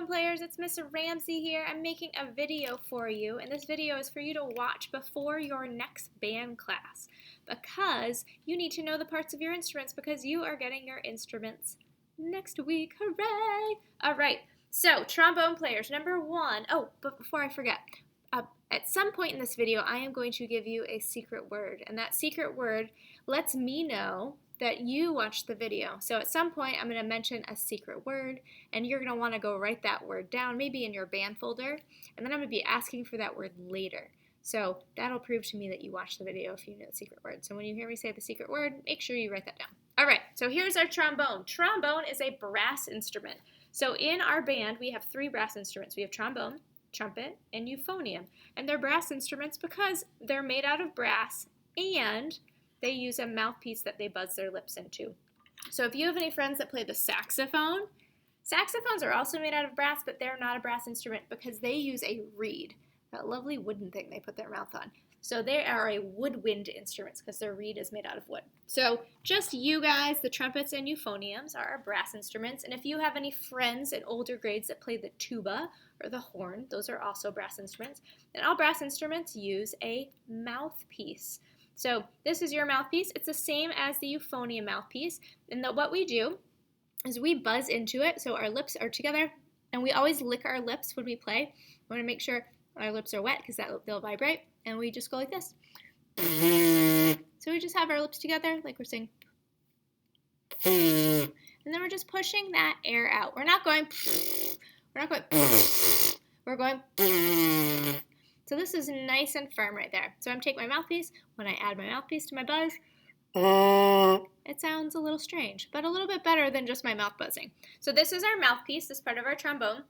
Players, it's Miss Ramsey here. I'm making a video for you, and this video is for you to watch before your next band class because you need to know the parts of your instruments because you are getting your instruments next week. Hooray! All right, so trombone players, number one. Oh, but before I forget, at some point in this video, I am going to give you a secret word, and that secret word lets me know that you watched the video. So at some point, I'm going to mention a secret word, and you're going to want to go write that word down, maybe in your band folder, and then I'm going to be asking for that word later. So that'll prove to me that you watched the video if you know the secret word. So when you hear me say the secret word, make sure you write that down. All right, so here's our trombone. Trombone is a brass instrument. So in our band, we have three brass instruments. We have trombone, trumpet, and euphonium. And they're brass instruments because they're made out of brass and they use a mouthpiece that they buzz their lips into. So if you have any friends that play the saxophone, saxophones are also made out of brass, but they're not a brass instrument because they use a reed, that lovely wooden thing they put their mouth on. So they are a woodwind instruments because their reed is made out of wood. So just you guys, the trumpets and euphoniums are our brass instruments. And if you have any friends in older grades that play the tuba or the horn, those are also brass instruments. And all brass instruments use a mouthpiece. So this is your mouthpiece. It's the same as the euphonium mouthpiece. And what we do is we buzz into it. So our lips are together, and we always lick our lips when we play. We want to make sure our lips are wet because they'll vibrate. And we just go like this. So we just have our lips together like we're saying. And then we're just pushing that air out. We're not going. We're going. So this is nice and firm right there. So I'm taking my mouthpiece. When I add my mouthpiece to my buzz, it sounds a little strange, but a little bit better than just my mouth buzzing. So this is our mouthpiece, this part of our trombone.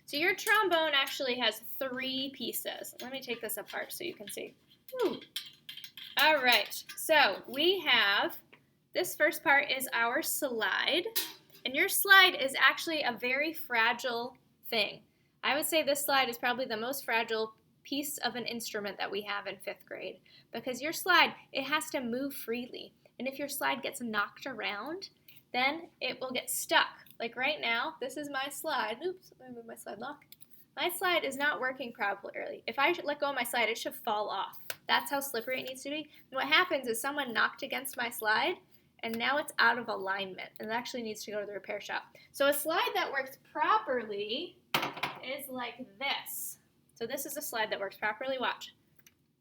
So your trombone actually has three pieces. Let me take this apart so you can see. Woo. All right, so we have, this first part is our slide, and your slide is actually a very fragile thing. I would say this slide is probably the most fragile piece of an instrument that we have in 5th grade because your slide, it has to move freely. And if your slide gets knocked around, then it will get stuck. Like right now, this is my slide. Oops, let me move my slide lock. My slide is not working properly. If I let go of my slide, it should fall off. That's how slippery it needs to be. And what happens is someone knocked against my slide, and now it's out of alignment, and it actually needs to go to the repair shop. So a slide that works properly is like this. So this is a slide that works properly. Watch.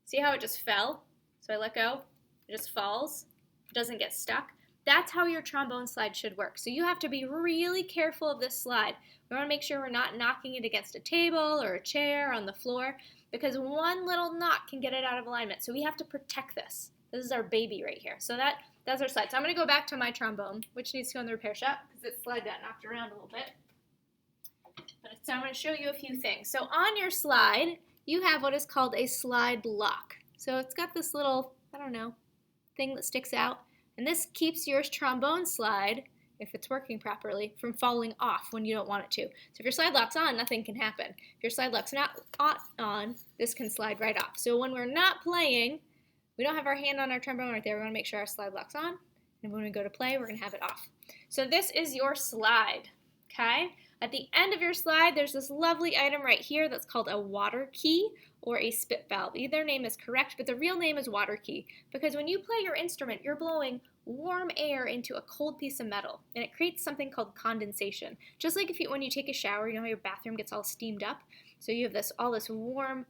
See how it just fell? So I let go, it just falls, it doesn't get stuck. That's how your trombone slide should work. So you have to be really careful of this slide. We want to make sure we're not knocking it against a table or a chair on the floor because one little knock can get it out of alignment. So we have to protect this. This is our baby right here. So that's our slide. So I'm going to go back to my trombone, which needs to go in the repair shop because its slide got knocked around a little bit. So I'm going to show you a few things. So on your slide, you have what is called a slide lock. So it's got this little, I don't know, thing that sticks out. And this keeps your trombone slide, if it's working properly, from falling off when you don't want it to. So if your slide lock's on, nothing can happen. If your slide lock's not on, this can slide right off. So when we're not playing, we don't have our hand on our trombone right there. We want to make sure our slide lock's on. And when we go to play, we're going to have it off. So this is your slide, okay? At the end of your slide, there's this lovely item right here that's called a water key or a spit valve. Either name is correct, but the real name is water key because when you play your instrument, you're blowing warm air into a cold piece of metal, and it creates something called condensation. Just like when you take a shower, you know how your bathroom gets all steamed up? So you have all this warm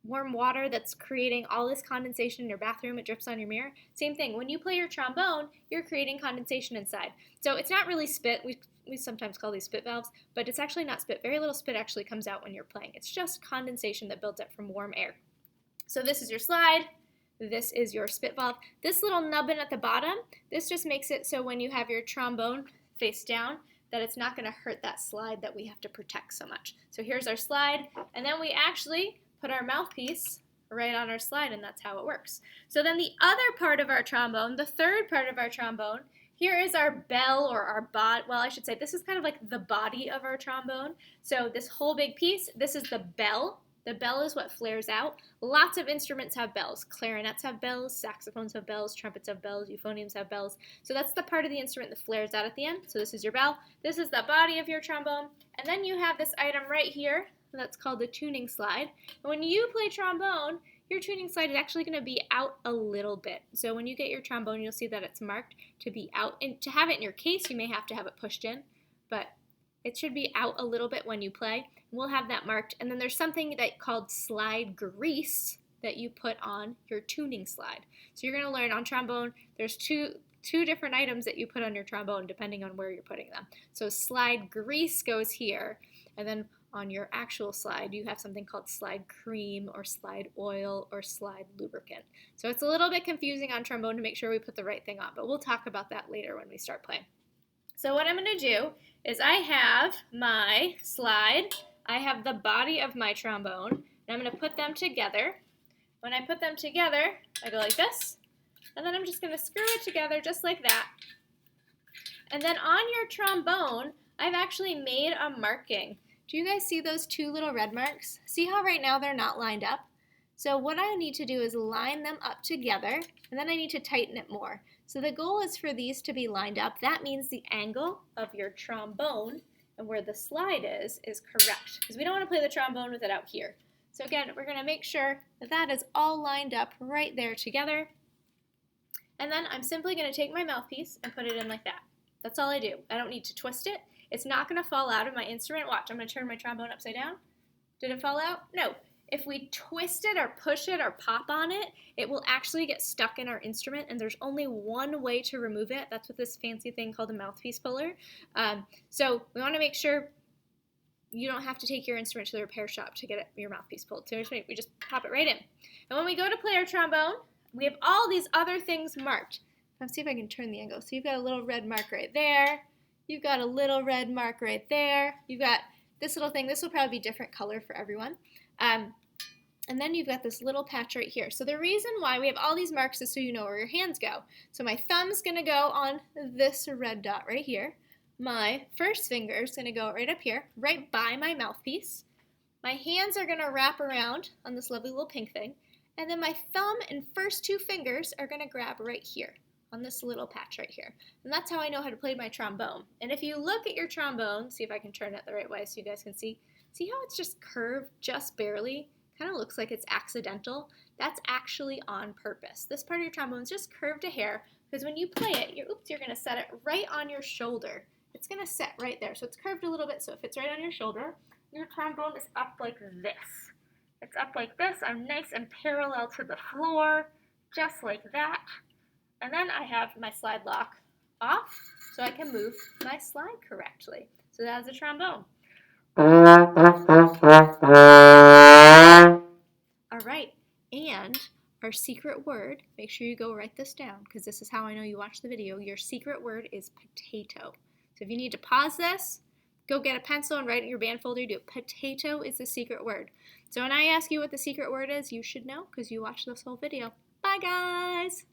water that's creating all this condensation in your bathroom. It drips on your mirror. Same thing. When you play your trombone, you're creating condensation inside. So it's not really spit. We sometimes call these spit valves, but it's actually not spit. Very little spit actually comes out when you're playing. It's just condensation that builds up from warm air. So this is your slide. This is your spit valve. This little nubbin at the bottom, this just makes it so when you have your trombone face down, that it's not going to hurt that slide that we have to protect so much. So here's our slide, and then we actually put our mouthpiece right on our slide, and that's how it works. So then the other part of our trombone, the third part of our trombone, here is our bell or our body. Well, I should say this is kind of like the body of our trombone. So this whole big piece, this is the bell. The bell is what flares out. Lots of instruments have bells. Clarinets have bells, saxophones have bells, trumpets have bells, euphoniums have bells. So that's the part of the instrument that flares out at the end. So this is your bell. This is the body of your trombone. And then you have this item right here that's called the tuning slide. And when you play trombone, your tuning slide is actually going to be out a little bit. So when you get your trombone, you'll see that it's marked to be out. And to have it in your case, you may have to have it pushed in, but it should be out a little bit when you play. We'll have that marked. And then there's something called slide grease that you put on your tuning slide. So you're going to learn on trombone, there's two different items that you put on your trombone depending on where you're putting them. So slide grease goes here, and then on your actual slide, you have something called slide cream or slide oil or slide lubricant. So it's a little bit confusing on trombone to make sure we put the right thing on, but we'll talk about that later when we start playing. So what I'm going to do is I have my slide, I have the body of my trombone, and I'm going to put them together. When I put them together, I go like this, and then I'm just going to screw it together just like that. And then on your trombone, I've actually made a marking. Do you guys see those two little red marks? See how right now they're not lined up? So what I need to do is line them up together, and then I need to tighten it more. So the goal is for these to be lined up. That means the angle of your trombone and where the slide is correct, because we don't want to play the trombone with it out here. So again, we're going to make sure that that is all lined up right there together. And then I'm simply going to take my mouthpiece and put it in like that. That's all I do. I don't need to twist it. It's not going to fall out of my instrument. Watch, I'm going to turn my trombone upside down. Did it fall out? No. If we twist it or push it or pop on it, it will actually get stuck in our instrument, and there's only one way to remove it. That's with this fancy thing called a mouthpiece puller. So we want to make sure you don't have to take your instrument to the repair shop to get your mouthpiece pulled. So we just pop it right in. And when we go to play our trombone, we have all these other things marked. Let's see if I can turn the angle. So you've got a little red mark right there. You've got a little red mark right there. You've got this little thing. This will probably be different color for everyone. And then you've got this little patch right here. So the reason why we have all these marks is so you know where your hands go. So my thumb's going to go on this red dot right here. My first finger is going to go right up here, right by my mouthpiece. My hands are going to wrap around on this lovely little pink thing. And then my thumb and first two fingers are going to grab right here on this little patch right here. And that's how I know how to play my trombone. And if you look at your trombone, see if I can turn it the right way so you guys can see. See how it's just curved just barely? Kind of looks like it's accidental. That's actually on purpose. This part of your trombone is just curved a hair because when you play it, you're going to set it right on your shoulder. It's going to set right there. So it's curved a little bit so it fits right on your shoulder. Your trombone is up like this. It's up like this. I'm nice and parallel to the floor, just like that. And then I have my slide lock off so I can move my slide correctly. So that's a trombone. All right, and our secret word, make sure you go write this down because this is how I know you watched the video. Your secret word is potato. So if you need to pause this, go get a pencil and write it in your band folder. Do potato is the secret word. So when I ask you what the secret word is, you should know because you watched this whole video. Bye, guys.